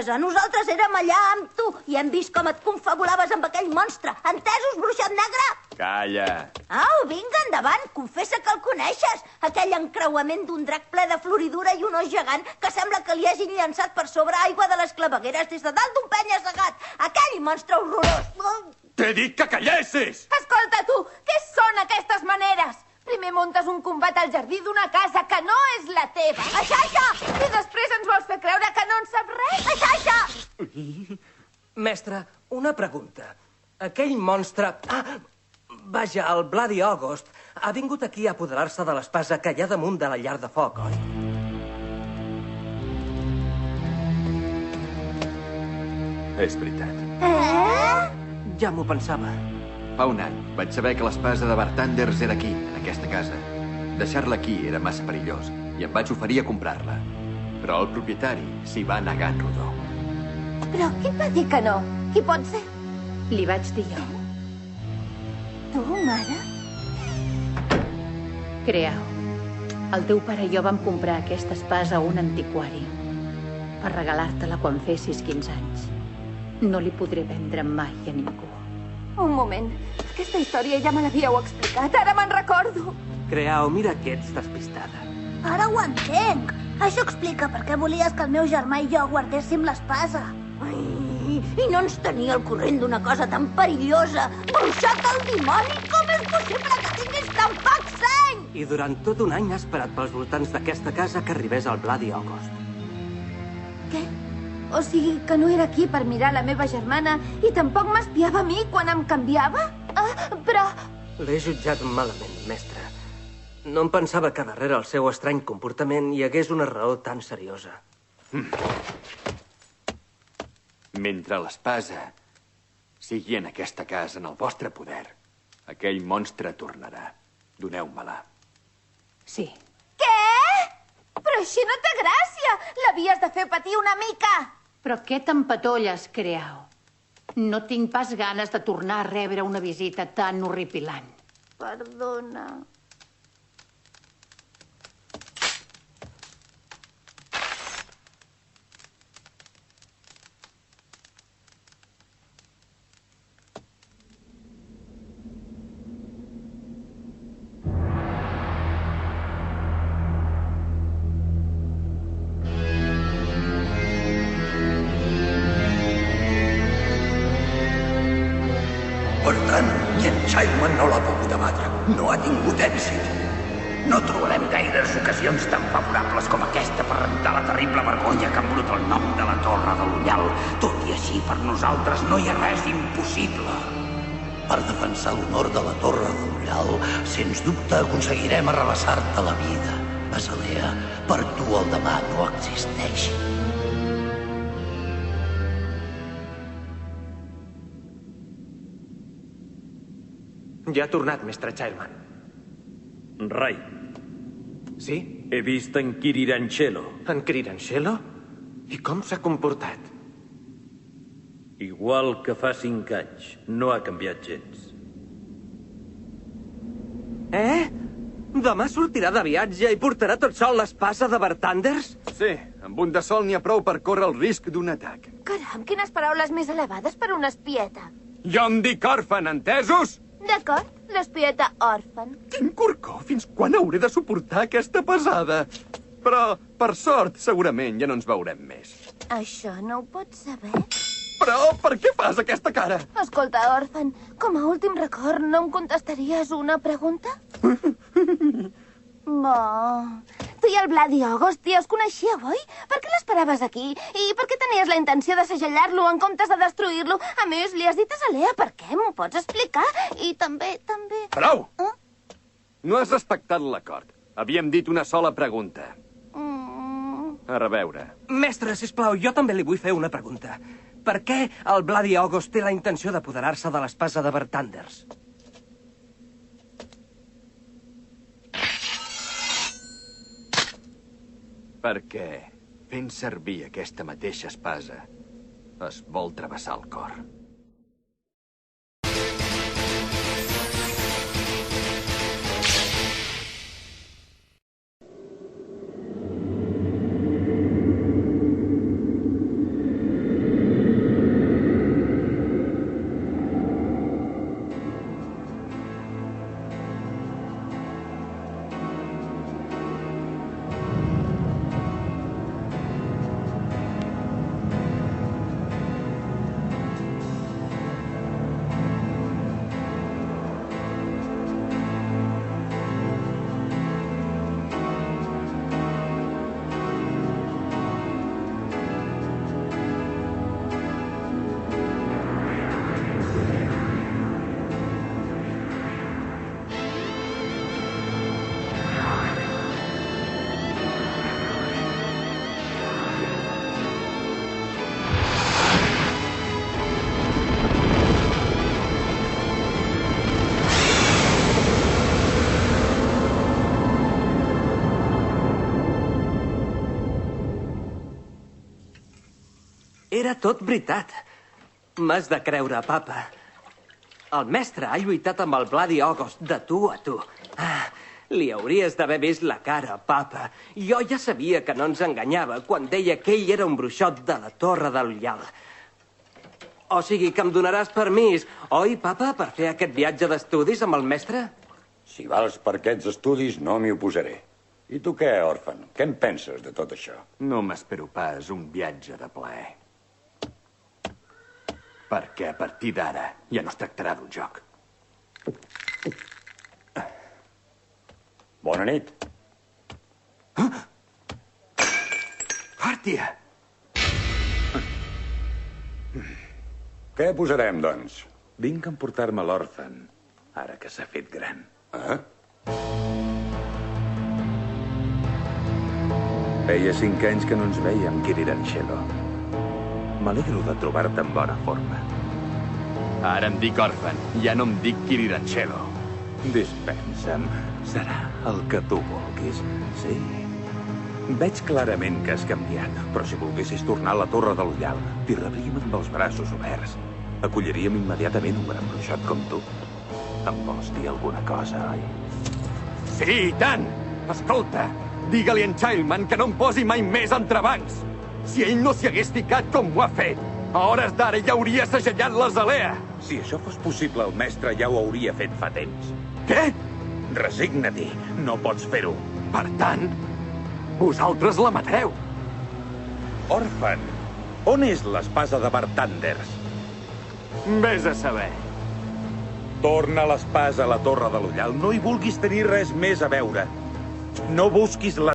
Nosaltres érem allà amb tu i hem vist com et confabulaves amb aquell monstre. Entesos, bruixot negre? Calla. Au, vinga, endavant, confessa que el coneixes. Aquell encreuament d'un drac ple de floridura i un os gegant que sembla que li hagin llançat per sobre aigua de les clavegueres des de dalt d'un penya-segat. Aquell monstre horrorós. T'he dit que callessis! Escolta, tu, què són aquestes maneres? Primer muntes un combat al jardí d'una casa que no és la teva. Aixaixa! I després ens vols fer creure que no en sap res? Aixaixa! Mestre, una pregunta. Aquell monstre... vaja, el Bloody August ha vingut aquí a apoderar-se de l'espasa que hi ha damunt de la llar de foc, oi? És veritat. Ja m'ho pensava. Fa un any vaig saber que l'espasa de Bartanders era aquí, en aquesta casa. Deixar-la aquí era massa perillós i em vaig oferir a comprar-la. Però el propietari s'hi va negar en rodó. Però qui va dir que no? Qui pot ser? Li vaig dir jo. Tu, mare? Creau, el teu pare i jo vam comprar aquesta espasa a un antiquari per regalar-te-la quan fessis 15 anys. No li podré vendre mai a ningú. Un moment. Aquesta història ja me l'havíeu explicat. Ara me'n recordo. Creau, mira que ets despistada. Ara ho entenc. Això explica per què volies que el meu germà i jo guardéssim l'espasa. I no ens tenia al corrent d'una cosa tan perillosa. Bruixat al dimoni! Com és possible que tinguis tan poc seny? I durant tot un any ha esperat pels voltants d'aquesta casa que arribés el Bloody August. Què? O sigui que no era aquí per mirar la meva germana i tampoc m'espiava a mi quan em canviava? Però... L'he jutjat malament, mestre. No em pensava que darrere el seu estrany comportament hi hagués una raó tan seriosa. Mentre l'espasa sigui en aquesta casa, en el vostre poder, aquell monstre tornarà. Doneu-me-la. Sí. Què? Però així no té gràcia! L'havies de fer patir una mica! Però què t'empatolles, Creau? No tinc pas ganes de tornar a rebre una visita tan horripilant. Perdona. Per tant, ni en Simon no l'ha pogut abatre. No ha tingut èxit. No trobarem gaires ocasions tan favorables com aquesta per rentar la terrible vergonya que embruta el nom de la Torre de l'Ullal. Tot i així, per nosaltres no hi ha res impossible. Per defensar l'honor de la Torre de l'Ullal, sens dubte aconseguirem arrabassar-te la vida. Azalea, per tu el demà no existeix. Ja ha tornat, mestre Childman. Rai, Sí? he vist en Kirirancello. En Kirirancello? I com s'ha comportat? Igual que fa 5 anys. No ha canviat gens. Demà sortirà de viatge i portarà tot sol l'espasa de Bartanders? Sí, amb un de sol n'hi ha prou per córrer el risc d'un atac. Caram, quines paraules més elevades per una espieta. Jo em dic Orphan, entesos? D'acord, l'espieta òrfan. Quin corcó! Fins quan hauré de suportar aquesta pesada? Però, per sort, segurament ja no ens veurem més. Això no ho pots saber? Però per què fas aquesta cara? Escolta, òrfan, com a últim record no em contestaries una pregunta? Tu i el Bloody August ja us coneixíeu, oi? Per què l'esperaves aquí? I per què tenies la intenció de segellar-lo en comptes de destruir-lo? A més, li has dit a Azalea per què? M'ho pots explicar? I també... Prou! No has respectat l'acord. Havíem dit una sola pregunta. A reveure. Mestre, sisplau, jo també li vull fer una pregunta. Per què el Bloody August té la intenció d'apoderar-se de l'espasa de Bartanders? Perquè, fent servir aquesta mateixa espasa, es vol travessar el cor. Era tot veritat. M'has de creure, papa. El mestre ha lluitat amb el Bloody August de tu a tu. Li hauries d'haver vist la cara, papa. Jo ja sabia que no ens enganyava quan deia que ell era un bruixot de la Torre del Ullal. O sigui que em donaràs permís, oi, papa, per fer aquest viatge d'estudis amb el mestre? Si vals per aquests estudis, no m'hi oposaré. I tu què, òrfan? Què en penses de tot això? No m'espero pas un viatge de plaer. Perquè a partir d'ara ja no es tractarà d'un joc. Bona nit. Hòstia! Què posarem, doncs? Vinc a emportar-me l'òrfan, ara que s'ha fet gran. Feia 5 anys que no ens vèiem, Kiriranchelo. M'alegro de trobar-te en bona forma. Ara em dic òrfan, ja no em dic Kiriranchelo. Dispensa'm, serà el que tu vulguis. Sí. Veig clarament que has canviat, però si volguessis tornar a la Torre de l'Ullal, t'hi rebríem amb els braços oberts. Acolliríem immediatament un gran bruixot com tu. Em vols dir alguna cosa, oi? Sí, i tant! Escolta, digue-li a en Childman que no em posi mai més entrebancs. Si ell no s'hi hagués ficat com ho ha fet, a hores d'ara ja hauria segellat l'azalea. Si això fos possible, el mestre ja ho hauria fet fa temps. Què? Resigna-t'hi, no pots fer-ho. Per tant, vosaltres la matareu. Òrfan, on és l'espasa de Bartanders? Vés a saber. Torna l'espasa a la Torre de l'Ullal. No hi vulguis tenir res més a veure. No busquis la